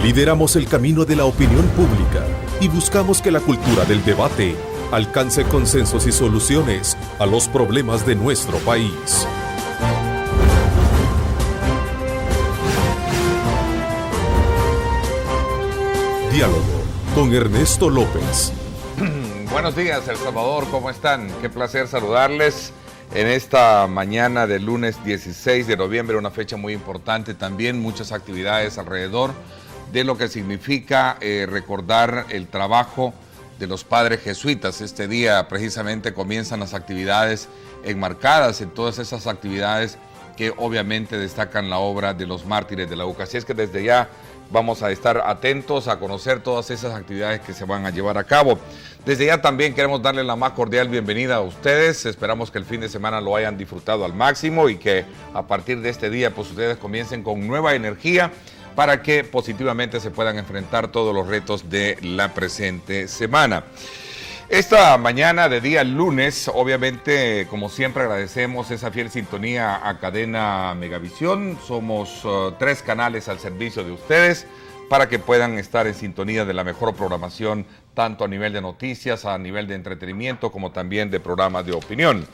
Lideramos el camino de la opinión pública y buscamos que la cultura del debate alcance consensos y soluciones a los problemas de nuestro país. Diálogo con Ernesto López. Buenos días, El Salvador, ¿cómo están? Qué placer saludarles en esta mañana del lunes 16 de noviembre, una fecha muy importante también, muchas actividades alrededor de lo que significa recordar el trabajo de los padres jesuitas. Este día precisamente comienzan las actividades enmarcadas en todas esas actividades que obviamente destacan la obra de los mártires de la UCA. Así es que desde ya vamos a estar atentos a conocer todas esas actividades que se van a llevar a cabo. Desde ya también queremos darle la más cordial bienvenida a ustedes. Esperamos que el fin de semana lo hayan disfrutado al máximo y que a partir de este día pues ustedes comiencen con nueva energía para que positivamente se puedan enfrentar todos los retos de la presente semana. Esta mañana de día lunes, obviamente, como siempre, agradecemos esa fiel sintonía a Cadena Megavisión. Somos 3 canales al servicio de ustedes para que puedan estar en sintonía de la mejor programación, tanto a nivel de noticias, a nivel de entretenimiento, como también de programas de opinión.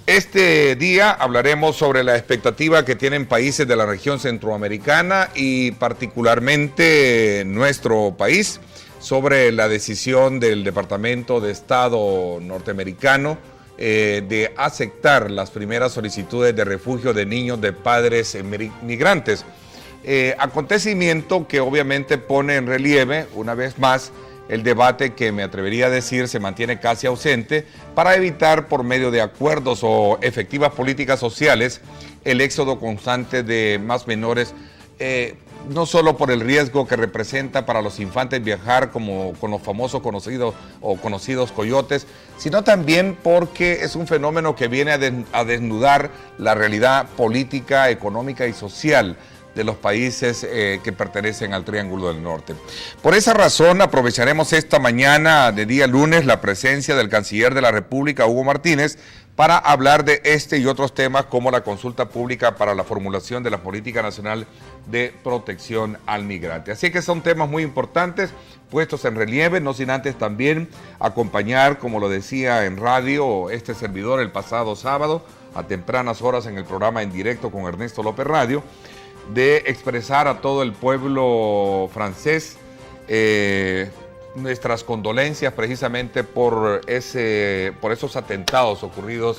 Este día hablaremos sobre la expectativa que tienen países de la región centroamericana y particularmente nuestro país sobre la decisión del Departamento de Estado norteamericano de aceptar las primeras solicitudes de refugio de niños de padres migrantes. Acontecimiento que obviamente pone en relieve una vez más el debate que me atrevería a decir se mantiene casi ausente para evitar por medio de acuerdos o efectivas políticas sociales el éxodo constante de más menores, no solo por el riesgo que representa para los infantes viajar como con los famosos conocidos coyotes, sino también porque es un fenómeno que viene a desnudar la realidad política, económica y social de los países que pertenecen al Triángulo del Norte. Por esa razón aprovecharemos esta mañana de día lunes la presencia del Canciller de la República, Hugo Martínez, para hablar de este y otros temas como la consulta pública para la formulación de la Política Nacional de Protección al Migrante. Así que son temas muy importantes puestos en relieve, no sin antes también acompañar, como lo decía en radio este servidor el pasado sábado, a tempranas horas en el programa En Directo con Ernesto López Radio, de expresar a todo el pueblo francés nuestras condolencias precisamente por esos atentados ocurridos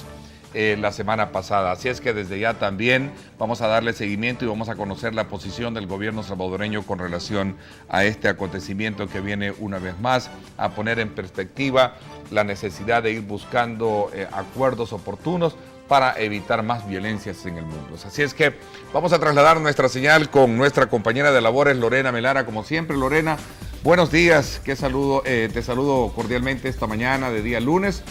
la semana pasada. Así es que desde ya también vamos a darle seguimiento y vamos a conocer la posición del gobierno salvadoreño con relación a este acontecimiento que viene una vez más a poner en perspectiva la necesidad de ir buscando acuerdos oportunos para evitar más violencias en el mundo. Así es que vamos a trasladar nuestra señal con nuestra compañera de labores, Lorena Melara, como siempre. Lorena, buenos días, te saludo cordialmente esta mañana de día lunes.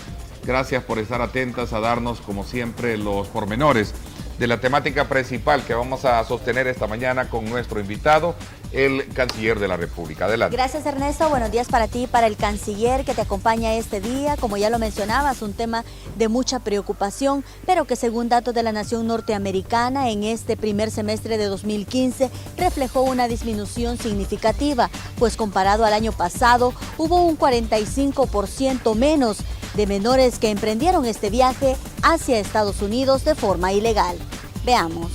Gracias por estar atentas a darnos, como siempre, los pormenores de la temática principal que vamos a sostener esta mañana con nuestro invitado, el Canciller de la República. Adelante. Gracias, Ernesto. Buenos días para ti y para el Canciller que te acompaña este día. Como ya lo mencionabas, un tema de mucha preocupación, pero que según datos de la nación norteamericana, en este primer semestre de 2015 reflejó una disminución significativa, pues comparado al año pasado hubo un 45% menos de menores que emprendieron este viaje hacia Estados Unidos de forma ilegal. Veamos.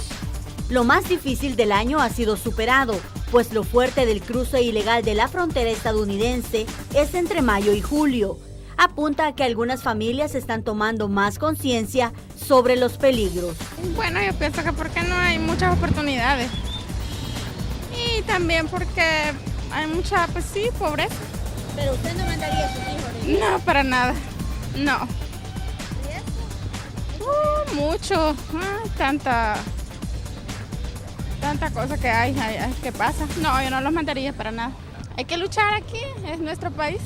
Lo más difícil del año ha sido superado, pues lo fuerte del cruce ilegal de la frontera estadounidense es entre mayo y julio. Apunta a que algunas familias están tomando más conciencia sobre los peligros. Bueno, yo pienso que porque no hay muchas oportunidades. Y también porque hay mucha, pues sí, pobreza. ¿Pero usted no mandaría a sus hijos? No, para nada. No. ¿Y eso? Mucho. Tanta cosa que hay, que pasa. No, yo no los mandaría para nada. Hay que luchar aquí, es nuestro país.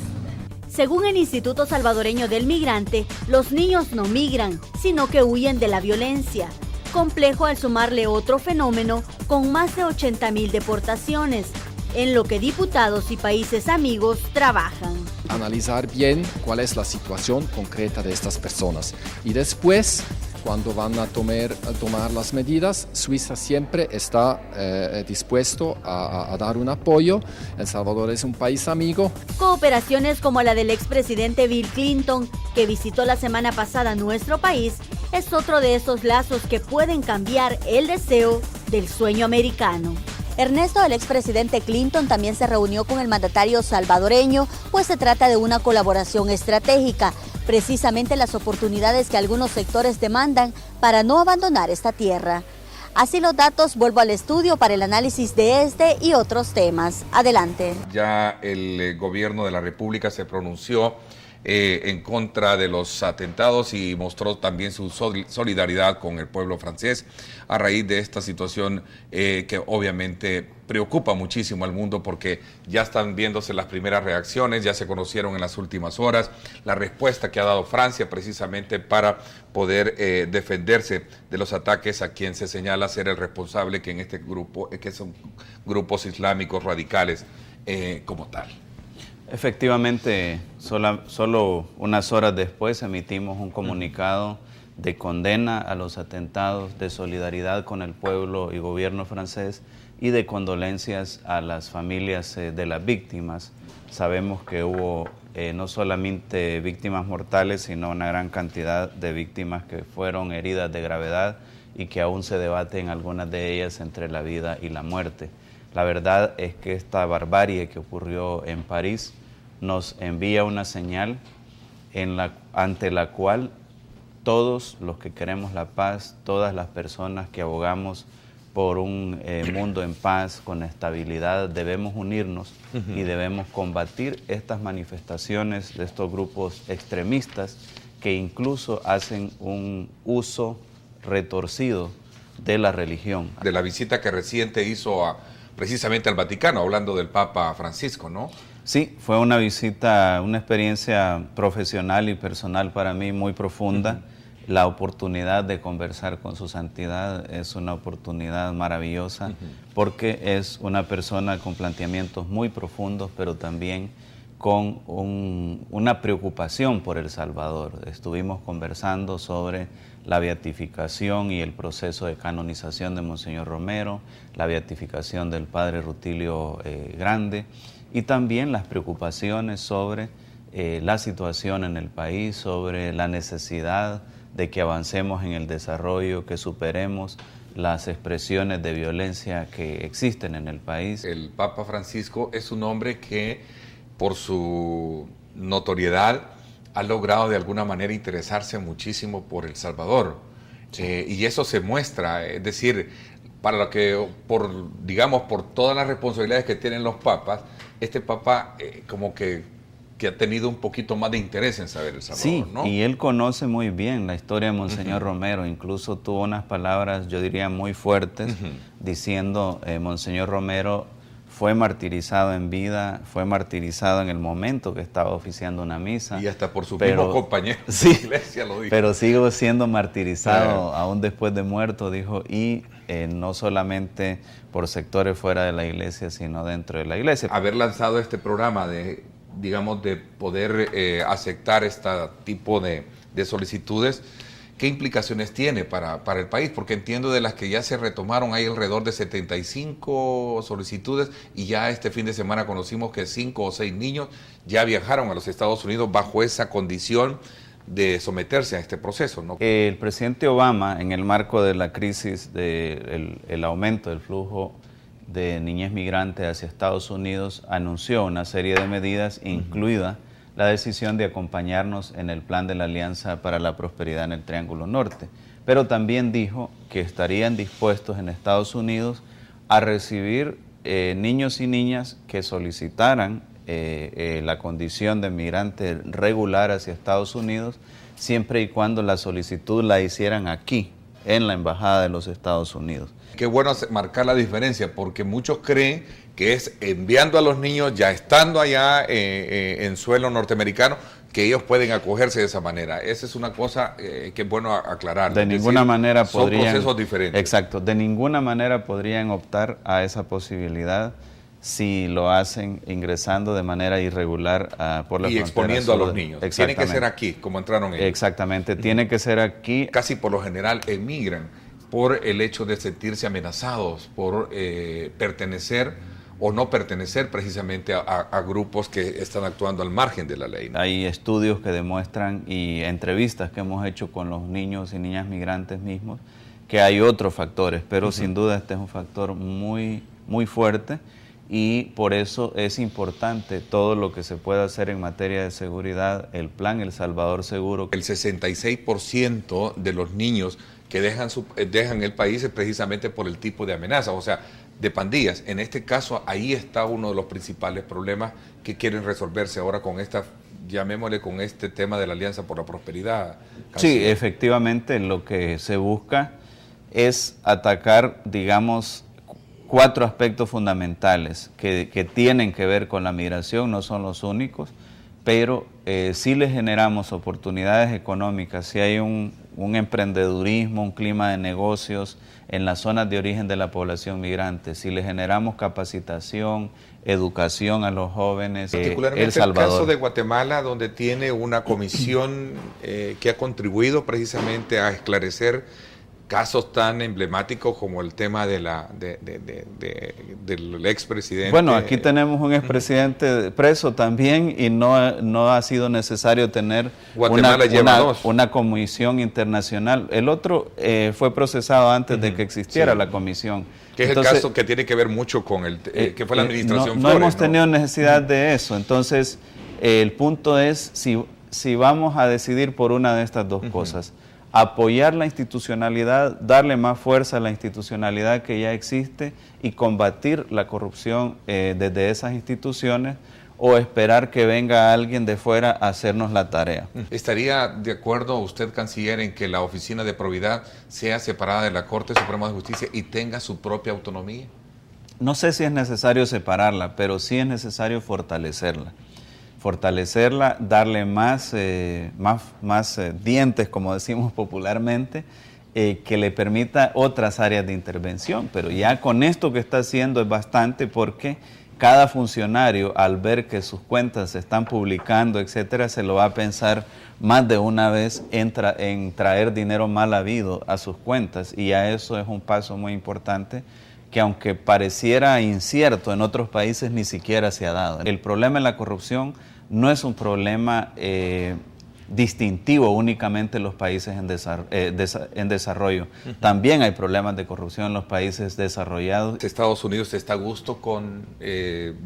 Según el Instituto Salvadoreño del Migrante, los niños no migran, sino que huyen de la violencia. Complejo al sumarle otro fenómeno con más de 80,000 deportaciones, en lo que diputados y países amigos trabajan. Analizar bien cuál es la situación concreta de estas personas y después cuando van a tomar las medidas. Suiza siempre está dispuesto a dar un apoyo. El Salvador es un país amigo. Cooperaciones como la del expresidente Bill Clinton, que visitó la semana pasada nuestro país, es otro de esos lazos que pueden cambiar el deseo del sueño americano. Ernesto, el expresidente Clinton, también se reunió con el mandatario salvadoreño, pues se trata de una colaboración estratégica, precisamente las oportunidades que algunos sectores demandan para no abandonar esta tierra. Así los datos, vuelvo al estudio para el análisis de este y otros temas. Adelante. Ya el gobierno de la República se pronunció en contra de los atentados y mostró también su solidaridad con el pueblo francés a raíz de esta situación que obviamente preocupa muchísimo al mundo, porque ya están viéndose las primeras reacciones, ya se conocieron en las últimas horas la respuesta que ha dado Francia precisamente para poder defenderse de los ataques a quien se señala ser el responsable, que en este grupo, que son grupos islámicos radicales como tal. Efectivamente, solo unas horas después emitimos un comunicado de condena a los atentados, de solidaridad con el pueblo y gobierno francés y de condolencias a las familias de las víctimas. Sabemos que hubo no solamente víctimas mortales, sino una gran cantidad de víctimas que fueron heridas de gravedad y que aún se debaten algunas de ellas entre la vida y la muerte. La verdad es que esta barbarie que ocurrió en París nos envía una señal ante la cual todos los que queremos la paz, todas las personas que abogamos por un mundo en paz, con estabilidad, debemos unirnos y debemos combatir estas manifestaciones de estos grupos extremistas que incluso hacen un uso retorcido de la religión. De la visita que reciente hizo precisamente al Vaticano, hablando del Papa Francisco, ¿no? Sí, fue una visita, una experiencia profesional y personal para mí muy profunda. La oportunidad de conversar con su santidad es una oportunidad maravillosa porque es una persona con planteamientos muy profundos, pero también con una preocupación por El Salvador. Estuvimos conversando sobre la beatificación y el proceso de canonización de Monseñor Romero, la beatificación del Padre Rutilio Grande, y también las preocupaciones sobre la situación en el país, sobre la necesidad de que avancemos en el desarrollo, que superemos las expresiones de violencia que existen en el país. El Papa Francisco es un hombre que, por su notoriedad, ha logrado de alguna manera interesarse muchísimo por El Salvador. Sí. Y eso se muestra, es decir, digamos, por todas las responsabilidades que tienen los papas, este papa como que ha tenido un poquito más de interés en saber El Salvador, sí, ¿no? Y él conoce muy bien la historia de Monseñor Romero, incluso tuvo unas palabras, yo diría, muy fuertes, diciendo, Monseñor Romero fue martirizado en vida, fue martirizado en el momento que estaba oficiando una misa. Y hasta por su mismo compañero de sí, iglesia lo dijo. Pero sigo siendo martirizado aún después de muerto, dijo, y no solamente por sectores fuera de la iglesia, sino dentro de la iglesia. Haber lanzado este programa de, digamos, de poder aceptar este tipo de solicitudes, ¿qué implicaciones tiene para el país? Porque entiendo de las que ya se retomaron, hay alrededor de 75 solicitudes y ya este fin de semana conocimos que 5 o 6 niños ya viajaron a los Estados Unidos bajo esa condición de someterse a este proceso, ¿no? El presidente Obama, en el marco de la crisis del aumento del flujo de niñez migrantes hacia Estados Unidos, anunció una serie de medidas, incluida la decisión de acompañarnos en el plan de la Alianza para la Prosperidad en el Triángulo Norte. Pero también dijo que estarían dispuestos en Estados Unidos a recibir niños y niñas que solicitaran la condición de migrante regular hacia Estados Unidos, siempre y cuando la solicitud la hicieran aquí, en la Embajada de los Estados Unidos. Qué bueno marcar la diferencia, porque muchos creen que es enviando a los niños, ya estando allá en suelo norteamericano, que ellos pueden acogerse de esa manera. Esa es una cosa que es bueno aclarar. De ninguna manera podrían... Son procesos diferentes. Exacto, de ninguna manera podrían optar a esa posibilidad. si lo hacen ingresando de manera irregular por la frontera y exponiendo sur. a los niños. Tiene que ser aquí, como entraron ellos. Exactamente, tiene que ser aquí. Casi por lo general emigran por el hecho de sentirse amenazados, por pertenecer o no pertenecer precisamente a grupos que están actuando al margen de la ley, ¿no? Hay estudios que demuestran y entrevistas que hemos hecho con los niños y niñas migrantes mismos que hay otros factores, pero sin duda este es un factor muy, muy fuerte. Y por eso es importante todo lo que se pueda hacer en materia de seguridad, el plan El Salvador Seguro. El 66% de los niños que dejan el país es precisamente por el tipo de amenaza, o sea, de pandillas. En este caso, ahí está uno de los principales problemas que quieren resolverse ahora con esta, llamémosle, con este tema de la Alianza por la Prosperidad. Sí, efectivamente, lo que se busca es atacar, digamos, 4 aspectos fundamentales que tienen que ver con la migración, no son los únicos, pero si le generamos oportunidades económicas, si hay un emprendedurismo, un clima de negocios en las zonas de origen de la población migrante, si le generamos capacitación, educación a los jóvenes, particularmente El Salvador. El caso de Guatemala, donde tiene una comisión que ha contribuido precisamente a esclarecer casos tan emblemáticos como el tema del expresidente. Bueno, aquí tenemos un expresidente preso también y no ha sido necesario tener una comisión internacional. El otro fue procesado antes de que existiera la comisión. Que es el caso que tiene que ver mucho con el que fue la administración no Flores. Hemos tenido necesidad de eso. Entonces, el punto es si vamos a decidir por una de estas dos cosas, apoyar la institucionalidad, darle más fuerza a la institucionalidad que ya existe y combatir la corrupción desde esas instituciones, o esperar que venga alguien de fuera a hacernos la tarea. ¿Estaría de acuerdo usted, canciller, en que la Oficina de Probidad sea separada de la Corte Suprema de Justicia y tenga su propia autonomía? No sé si es necesario separarla, pero sí es necesario fortalecerla. Darle más dientes, como decimos popularmente, que le permita otras áreas de intervención. Pero ya con esto que está haciendo es bastante, porque cada funcionario, al ver que sus cuentas se están publicando, etcétera, se lo va a pensar más de una vez en traer dinero mal habido a sus cuentas, y ya eso es un paso muy importante que, aunque pareciera incierto en otros países, ni siquiera se ha dado. El problema en la corrupción no es un problema distintivo únicamente en los países en desarrollo. También hay problemas de corrupción en los países desarrollados. Estados Unidos está a gusto con,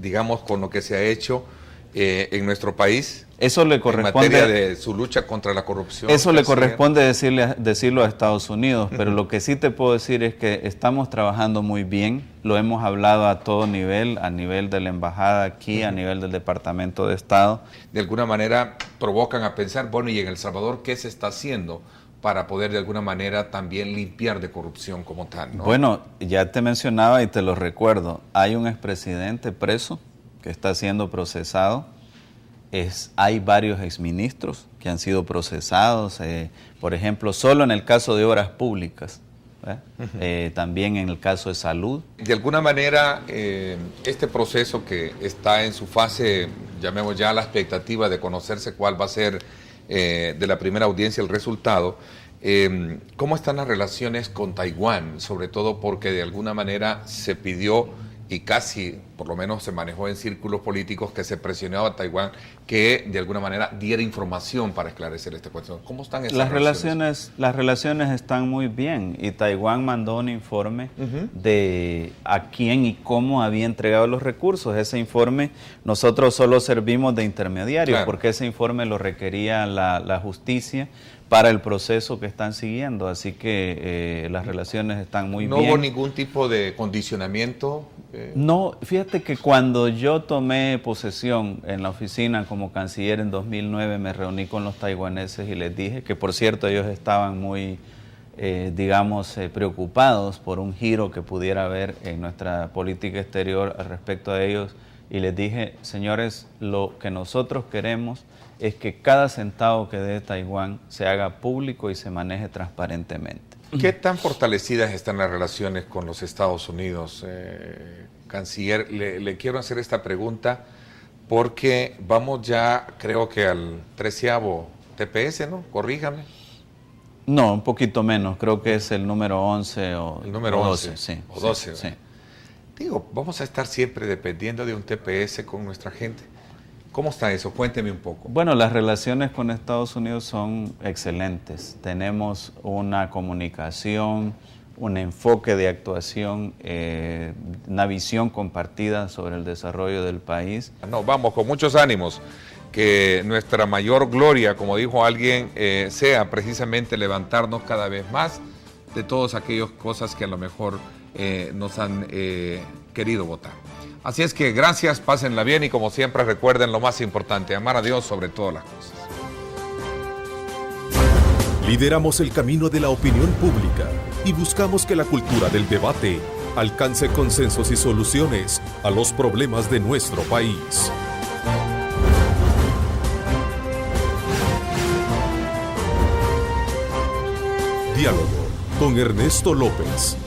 digamos, con lo que se ha hecho en nuestro país. Eso le corresponde, en materia de su lucha contra la corrupción. Eso le corresponde decirlo a Estados Unidos, pero lo que sí te puedo decir es que estamos trabajando muy bien, lo hemos hablado a todo nivel, a nivel de la embajada aquí, a nivel del Departamento de Estado. De alguna manera provocan a pensar, bueno, y en El Salvador, ¿qué se está haciendo para poder de alguna manera también limpiar de corrupción como tal, ¿no? Bueno, ya te mencionaba y te lo recuerdo, hay un expresidente preso que está siendo procesado. Hay varios exministros que han sido procesados, por ejemplo, solo en el caso de obras públicas, también en el caso de salud. De alguna manera, este proceso que está en su fase, llamemos ya la expectativa de conocerse cuál va a ser de la primera audiencia el resultado, ¿cómo están las relaciones con Taiwán? Sobre todo porque de alguna manera se pidió, y casi, por lo menos se manejó en círculos políticos, que se presionaba a Taiwán que de alguna manera diera información para esclarecer esta cuestión. ¿Cómo están esas relaciones? Las relaciones están muy bien, y Taiwán mandó un informe de a quién y cómo había entregado los recursos. Ese informe nosotros solo servimos de intermediarios, porque ese informe lo requería la justicia para el proceso que están siguiendo, así que las relaciones están muy bien. ¿No hubo ningún tipo de condicionamiento? No, fíjate que cuando yo tomé posesión en la oficina como canciller en 2009, me reuní con los taiwaneses y les dije que, por cierto, ellos estaban muy, preocupados por un giro que pudiera haber en nuestra política exterior al respecto a ellos, y les dije, señores, lo que nosotros queremos es que cada centavo que dé Taiwán se haga público y se maneje transparentemente. ¿Qué tan fortalecidas están las relaciones con los Estados Unidos, canciller. Le quiero hacer esta pregunta porque vamos ya, creo que al 13º TPS, ¿no? Corríjame. No, un poquito menos, creo que es el número 11 o El número o 11, 12, sí. o 12. Sí. Digo, vamos a estar siempre dependiendo de un TPS con nuestra gente. ¿Cómo está eso? Cuénteme un poco. Bueno, las relaciones con Estados Unidos son excelentes. Tenemos una comunicación, un enfoque de actuación, una visión compartida sobre el desarrollo del país. No, vamos, con muchos ánimos. Que nuestra mayor gloria, como dijo alguien, sea precisamente levantarnos cada vez más de todas aquellas cosas que a lo mejor nos han querido votar. Así es que gracias, pásenla bien y como siempre recuerden lo más importante, amar a Dios sobre todas las cosas. Lideramos el camino de la opinión pública y buscamos que la cultura del debate alcance consensos y soluciones a los problemas de nuestro país. Diálogo con Ernesto López.